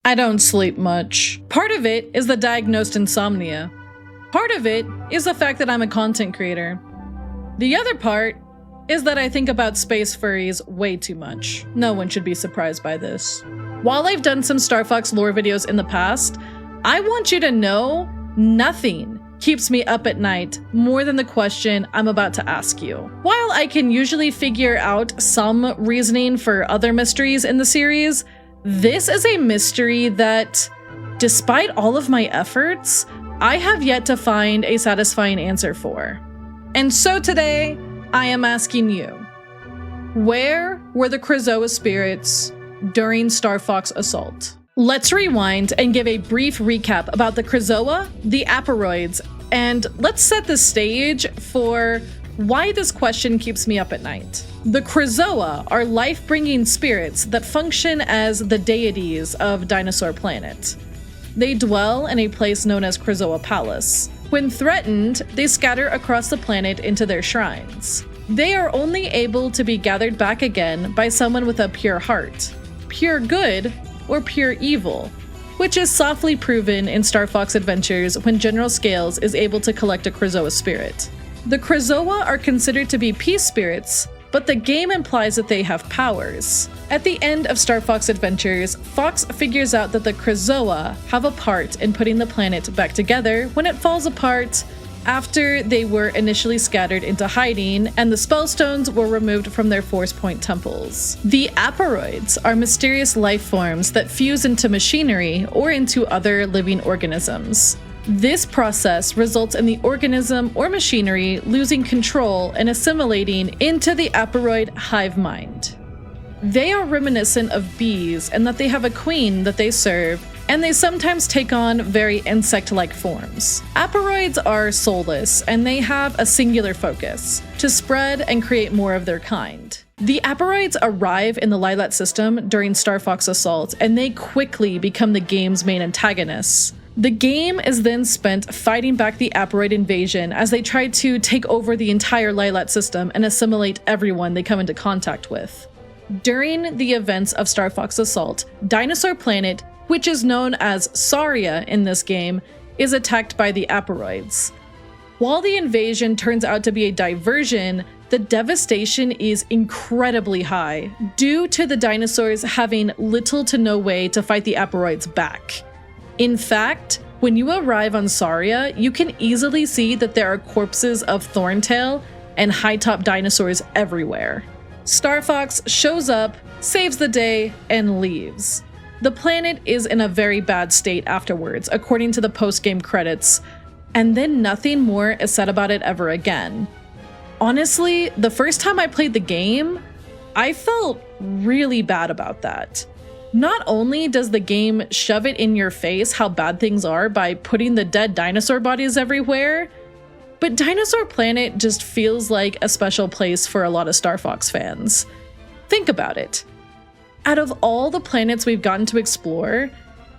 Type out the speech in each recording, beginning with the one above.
I don't sleep much. Part of it is the diagnosed insomnia. Part of it is the fact that I'm a content creator. The other part is that I think about space furries way too much. No one should be surprised by this. While I've done some starfox lore videos in the past, I want you to know nothing keeps me up at night more than the question I'm about to ask you. While I can usually figure out some reasoning for other mysteries in the series, this is a mystery that, despite all of my efforts, I have yet to find a satisfying answer for. And so today, I am asking you, where were the Krazoa spirits during Starfox Assault? Let's rewind and give a brief recap about the Krazoa, the Aparoids, and let's set the stage for why this question keeps me up at night. The Krazoa are life-bringing spirits that function as the deities of Dinosaur Planet. They dwell in a place known as Krazoa Palace. When threatened, they scatter across the planet into their shrines. They are only able to be gathered back again by someone with a pure heart, pure good, or pure evil, which is softly proven in Starfox Adventures when General Scales is able to collect a Krazoa spirit. The Krazoa are considered to be peace spirits, but the game implies that they have powers. At the end of Starfox Adventures, Fox figures out that the Krazoa have a part in putting the planet back together when it falls apart after they were initially scattered into hiding and the spellstones were removed from their force point temples. The Aparoids are mysterious life forms that fuse into machinery or into other living organisms. This process results in the organism or machinery losing control and assimilating into the Aparoid hive mind. They are reminiscent of bees in that they have a queen that they serve, and they sometimes take on very insect-like forms. Aparoids are soulless, and they have a singular focus: to spread and create more of their kind. The Aparoids arrive in the Lilat system during Starfox Assault, and they quickly become the game's main antagonists. The game is then spent fighting back the Aparoid Invasion as they try to take over the entire Lilat system and assimilate everyone they come into contact with. During the events of Starfox Assault, Dinosaur Planet, which is known as Sauria in this game, is attacked by the Aparoids. While the invasion turns out to be a diversion, the devastation is incredibly high, due to the dinosaurs having little to no way to fight the Aparoids back. In fact, when you arrive on Sauria, you can easily see that there are corpses of Thorntail and high-top dinosaurs everywhere. Starfox shows up, saves the day, and leaves. The planet is in a very bad state afterwards, according to the post-game credits, and then nothing more is said about it ever again. Honestly, the first time I played the game, I felt really bad about that. Not only does the game shove it in your face how bad things are by putting the dead dinosaur bodies everywhere, but Dinosaur Planet just feels like a special place for a lot of Starfox fans. Think about it. Out of all the planets we've gotten to explore,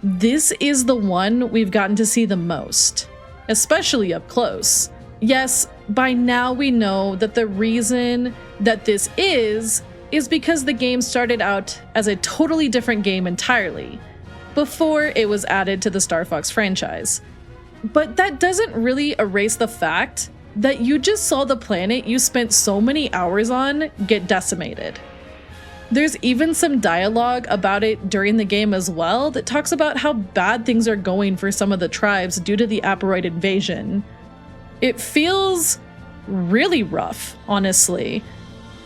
this is the one we've gotten to see the most, especially up close. Yes, by now we know that the reason that this is because the game started out as a totally different game entirely, before it was added to the Starfox franchise. But that doesn't really erase the fact that you just saw the planet you spent so many hours on get decimated. There's even some dialogue about it during the game as well that talks about how bad things are going for some of the tribes due to the Aparoid invasion. It feels really rough, honestly.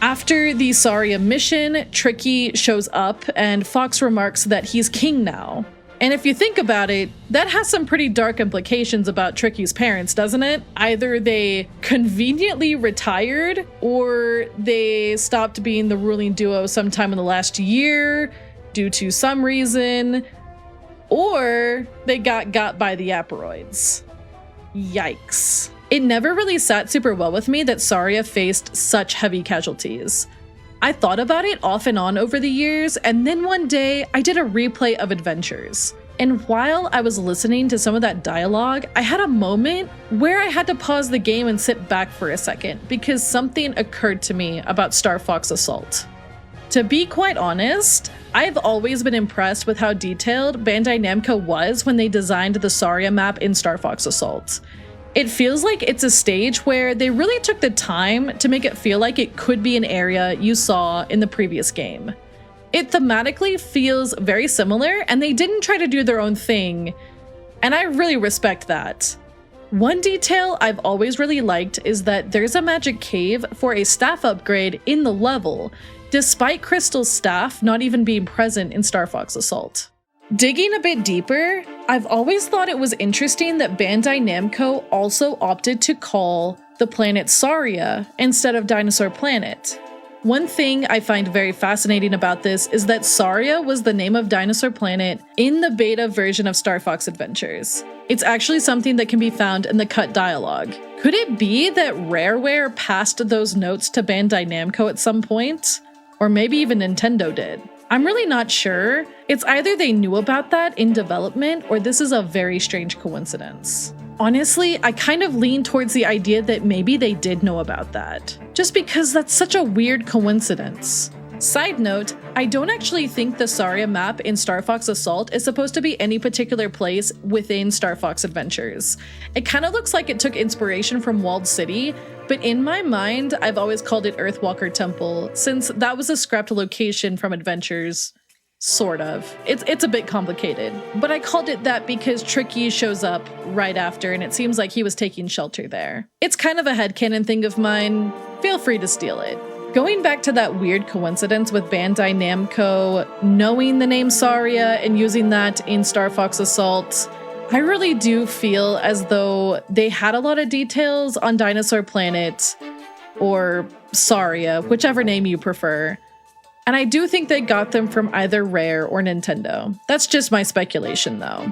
After the Sauria mission, Tricky shows up and Fox remarks that he's king now. And if you think about it, that has some pretty dark implications about Tricky's parents, doesn't it? Either they conveniently retired, or they stopped being the ruling duo sometime in the last year due to some reason, or they got by the Aparoids. Yikes. It never really sat super well with me that Sauria faced such heavy casualties. I thought about it off and on over the years, and then one day I did a replay of Adventures. And while I was listening to some of that dialogue, I had a moment where I had to pause the game and sit back for a second because something occurred to me about Starfox Assault. To be quite honest, I've always been impressed with how detailed Bandai Namco was when they designed the Sauria map in Star Fox Assault. It feels like it's a stage where they really took the time to make it feel like it could be an area you saw in the previous game. It thematically feels very similar, and they didn't try to do their own thing, and I really respect that. One detail I've always really liked is that there's a magic cave for a staff upgrade in the level, despite Crystal's staff not even being present in Star Fox Assault. Digging a bit deeper, I've always thought it was interesting that Bandai Namco also opted to call the planet Sauria instead of Dinosaur Planet. One thing I find very fascinating about this is that Sauria was the name of Dinosaur Planet in the beta version of Star Fox Adventures. It's actually something that can be found in the cut dialogue. Could it be that Rareware passed those notes to Bandai Namco at some point? Or maybe even Nintendo did? I'm really not sure. It's either they knew about that in development, or this is a very strange coincidence. Honestly, I kind of lean towards the idea that maybe they did know about that, just because that's such a weird coincidence. Side note, I don't actually think the Sauria map in Star Fox Assault is supposed to be any particular place within Star Fox Adventures. It kind of looks like it took inspiration from Walled City, but in my mind, I've always called it Earthwalker Temple, since that was a scrapped location from Adventures. Sort of. It's a bit complicated, but I called it that because Tricky shows up right after, and it seems like he was taking shelter there. It's kind of a headcanon thing of mine. Feel free to steal it. Going back to that weird coincidence with Bandai Namco knowing the name Sauria and using that in Star Fox Assault, I really do feel as though they had a lot of details on Dinosaur Planet, or Sauria, whichever name you prefer. And I do think they got them from either Rare or Nintendo. That's just my speculation though.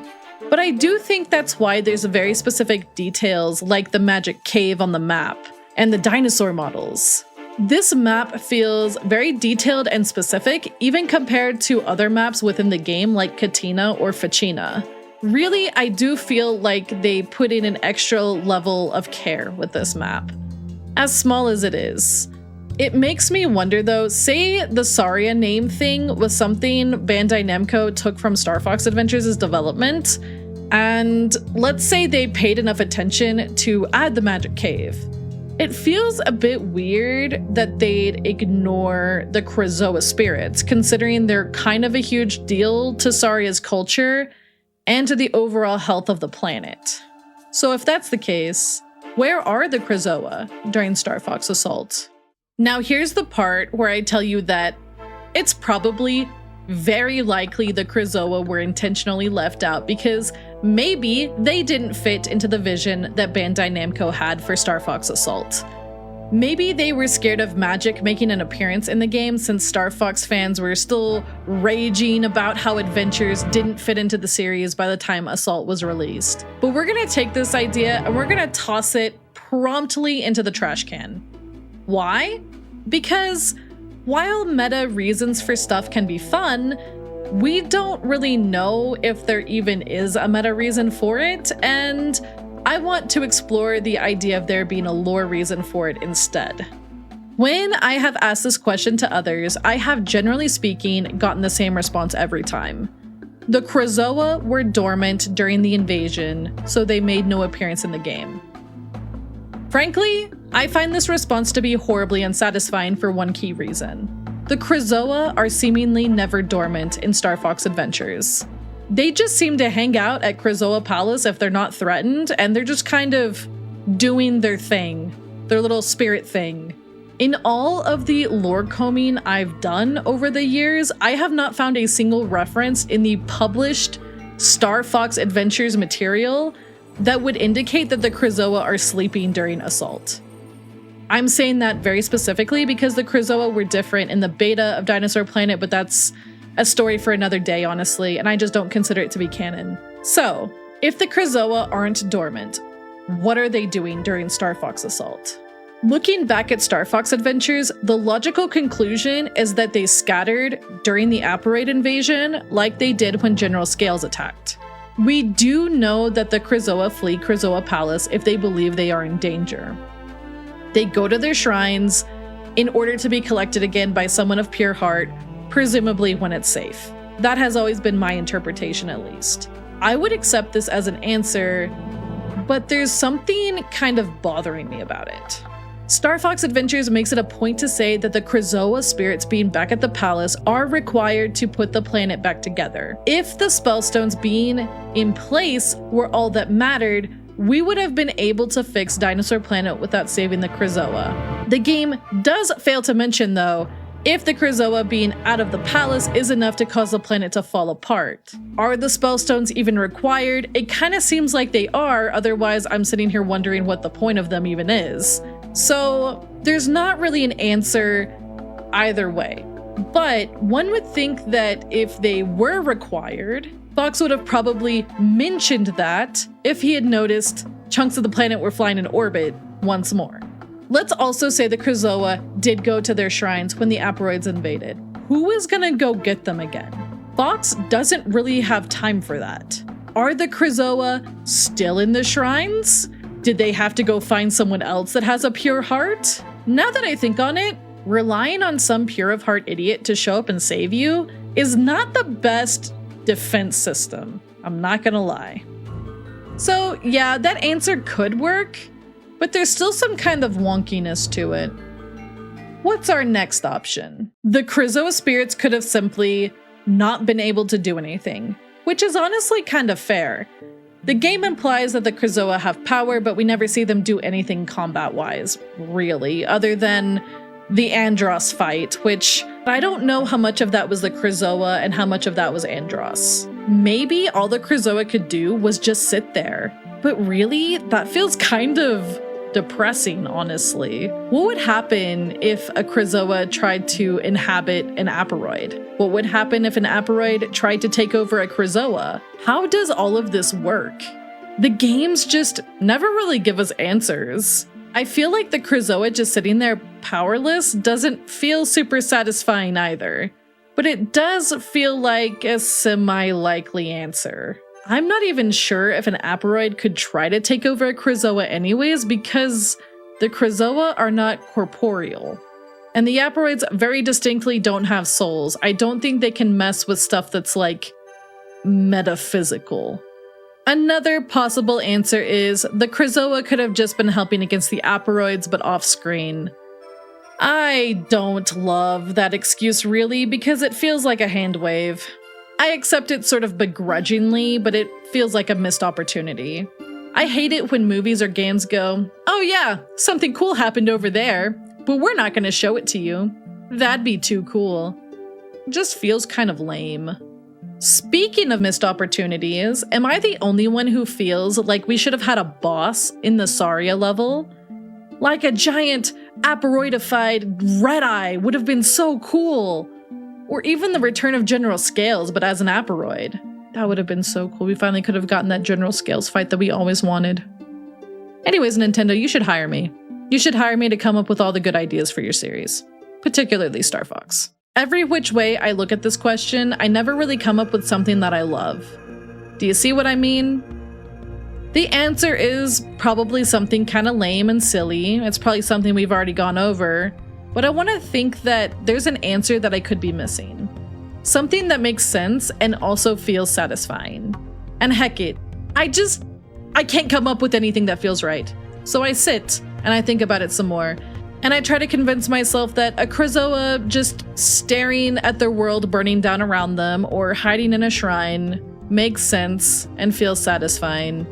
But I do think that's why there's very specific details like the magic cave on the map and the dinosaur models. This map feels very detailed and specific, even compared to other maps within the game like Katina or Ficina. Really, I do feel like they put in an extra level of care with this map, as small as it is. It makes me wonder though, say the Sauria name thing was something Bandai Namco took from Star Fox Adventures' development, and let's say they paid enough attention to add the magic cave. It feels a bit weird that they'd ignore the Krazoa spirits, considering they're kind of a huge deal to Sauria's culture and to the overall health of the planet. So if that's the case, where are the Krazoa during Star Fox Assault? Now here's the part where I tell you that it's probably very likely the Krazoa were intentionally left out because maybe they didn't fit into the vision that Bandai Namco had for Star Fox Assault. Maybe they were scared of magic making an appearance in the game since Star Fox fans were still raging about how Adventures didn't fit into the series by the time Assault was released. But we're gonna take this idea and we're gonna toss it promptly into the trash can. Why? Because while meta reasons for stuff can be fun, we don't really know if there even is a meta reason for it, and I want to explore the idea of there being a lore reason for it instead. When I have asked this question to others, I have generally speaking gotten the same response every time. The Krazoa were dormant during the invasion, so they made no appearance in the game. Frankly, I find this response to be horribly unsatisfying for one key reason. The Krazoa are seemingly never dormant in Star Fox Adventures. They just seem to hang out at Krazoa Palace if they're not threatened, and they're just kind of doing their thing, their little spirit thing. In all of the lore combing I've done over the years, I have not found a single reference in the published Star Fox Adventures material that would indicate that the Krazoa are sleeping during Assault. I'm saying that very specifically because the Krazoa were different in the beta of Dinosaur Planet, but that's a story for another day, honestly, and I just don't consider it to be canon. So, if the Krazoa aren't dormant, what are they doing during Star Fox Assault? Looking back at Star Fox Adventures, the logical conclusion is that they scattered during the Aparoid Invasion like they did when General Scales attacked. We do know that the Krazoa flee Krazoa Palace if they believe they are in danger. They go to their shrines, in order to be collected again by someone of pure heart, presumably when it's safe. That has always been my interpretation, at least. I would accept this as an answer, but there's something kind of bothering me about it. Star Fox Adventures makes it a point to say that the Krazoa spirits being back at the palace are required to put the planet back together. If the spellstones being in place were all that mattered, we would have been able to fix Dinosaur Planet without saving the Krazoa. The game does fail to mention, though, if the Krazoa being out of the palace is enough to cause the planet to fall apart. Are the spellstones even required? It kind of seems like they are, otherwise I'm sitting here wondering what the point of them even is. So there's not really an answer either way. But one would think that if they were required, Fox would have probably mentioned that if he had noticed chunks of the planet were flying in orbit once more. Let's also say the Krazoa did go to their shrines when the Aparoids invaded. Who is gonna go get them again? Fox doesn't really have time for that. Are the Krazoa still in the shrines? Did they have to go find someone else that has a pure heart? Now that I think on it, relying on some pure of heart idiot to show up and save you is not the best defense system. I'm not gonna lie. So yeah, that answer could work, but there's still some kind of wonkiness to it. What's our next option? The Krazoa spirits could have simply not been able to do anything, which is honestly kind of fair. The game implies that the Krazoa have power, but we never see them do anything combat-wise, really, other than the Andros fight, which I don't know how much of that was the Krazoa and how much of that was Andros. Maybe all the Krazoa could do was just sit there. But really, that feels kind of depressing, honestly. What would happen if a Krazoa tried to inhabit an Aparoid? What would happen if an Aparoid tried to take over a Krazoa? How does all of this work? The games just never really give us answers. I feel like the Krazoa just sitting there powerless doesn't feel super satisfying either, but it does feel like a semi-likely answer. I'm not even sure if an Aparoid could try to take over a Krazoa anyways, because the Krazoa are not corporeal. And the Aparoids very distinctly don't have souls. I don't think they can mess with stuff that's like metaphysical. Another possible answer is the Krazoa could have just been helping against the Aparoids, but off screen. I don't love that excuse really, because it feels like a hand wave. I accept it sort of begrudgingly, but it feels like a missed opportunity. I hate it when movies or games go, oh yeah, something cool happened over there, but we're not going to show it to you. That'd be too cool. It just feels kind of lame. Speaking of missed opportunities, am I the only one who feels like we should have had a boss in the Sauria level? Like a giant Aparoidified Red-Eye would have been so cool. Or even the return of General Scales, but as an Aparoid. That would have been so cool. We finally could have gotten that General Scales fight that we always wanted. Anyways, Nintendo, you should hire me. You should hire me to come up with all the good ideas for your series. Particularly Star Fox. Every which way I look at this question, I never really come up with something that I love. Do you see what I mean? The answer is probably something kind of lame and silly. It's probably something we've already gone over. But I want to think that there's an answer that I could be missing. Something that makes sense and also feels satisfying. And heck it, I can't come up with anything that feels right. So I sit and I think about it some more. And I try to convince myself that a Krazoa just staring at their world burning down around them or hiding in a shrine makes sense and feels satisfying.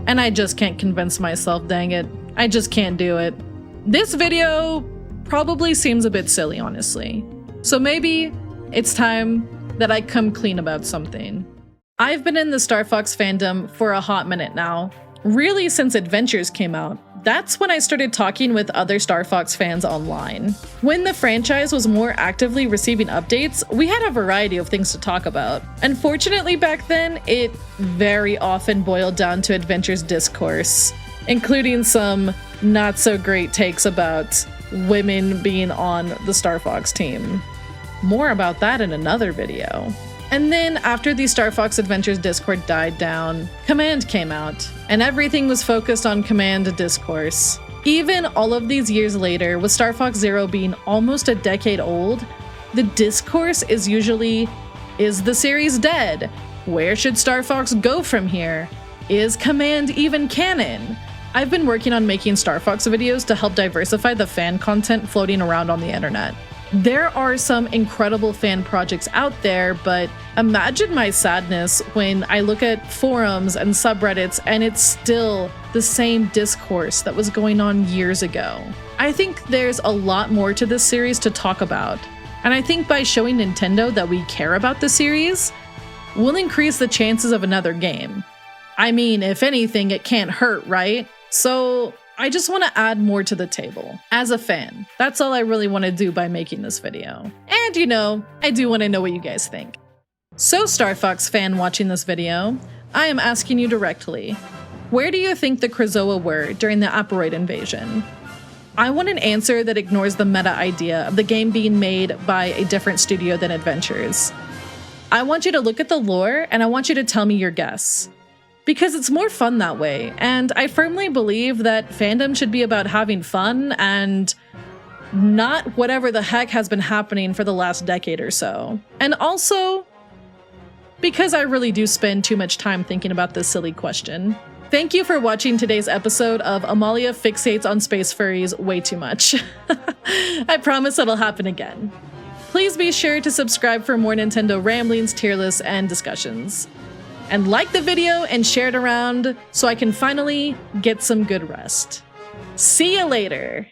And I just can't convince myself, dang it. I just can't do it. This video probably seems a bit silly, honestly. So maybe it's time that I come clean about something. I've been in the Star Fox fandom for a hot minute now. Really since Adventures came out. That's when I started talking with other Star Fox fans online. When the franchise was more actively receiving updates, we had a variety of things to talk about. Unfortunately back then, it very often boiled down to Adventures discourse, including some not so great takes about women being on the Star Fox team. More about that in another video. And then after the Star Fox Adventures Discord died down, Command came out, and everything was focused on Command discourse. Even all of these years later, with Star Fox Zero being almost a decade old, the discourse is usually, is the series dead? Where should Star Fox go from here? Is Command even canon? I've been working on making Star Fox videos to help diversify the fan content floating around on the internet. There are some incredible fan projects out there, but imagine my sadness when I look at forums and subreddits and it's still the same discourse that was going on years ago. I think there's a lot more to this series to talk about, and I think by showing Nintendo that we care about the series, we'll increase the chances of another game. I mean, if anything, it can't hurt, right? So I just want to add more to the table. As a fan, that's all I really want to do by making this video. And you know, I do want to know what you guys think. So Star Fox fan watching this video, I am asking you directly, where do you think the Krazoa were during the Aparoid Invasion? I want an answer that ignores the meta idea of the game being made by a different studio than Adventures. I want you to look at the lore and I want you to tell me your guess. Because it's more fun that way, and I firmly believe that fandom should be about having fun and not whatever the heck has been happening for the last decade or so. And also, because I really do spend too much time thinking about this silly question. Thank you for watching today's episode of Amalia Fixates on Space Furries Way Too Much. I promise it'll happen again. Please be sure to subscribe for more Nintendo ramblings, tier lists, and discussions. And like the video and share it around so I can finally get some good rest. See you later!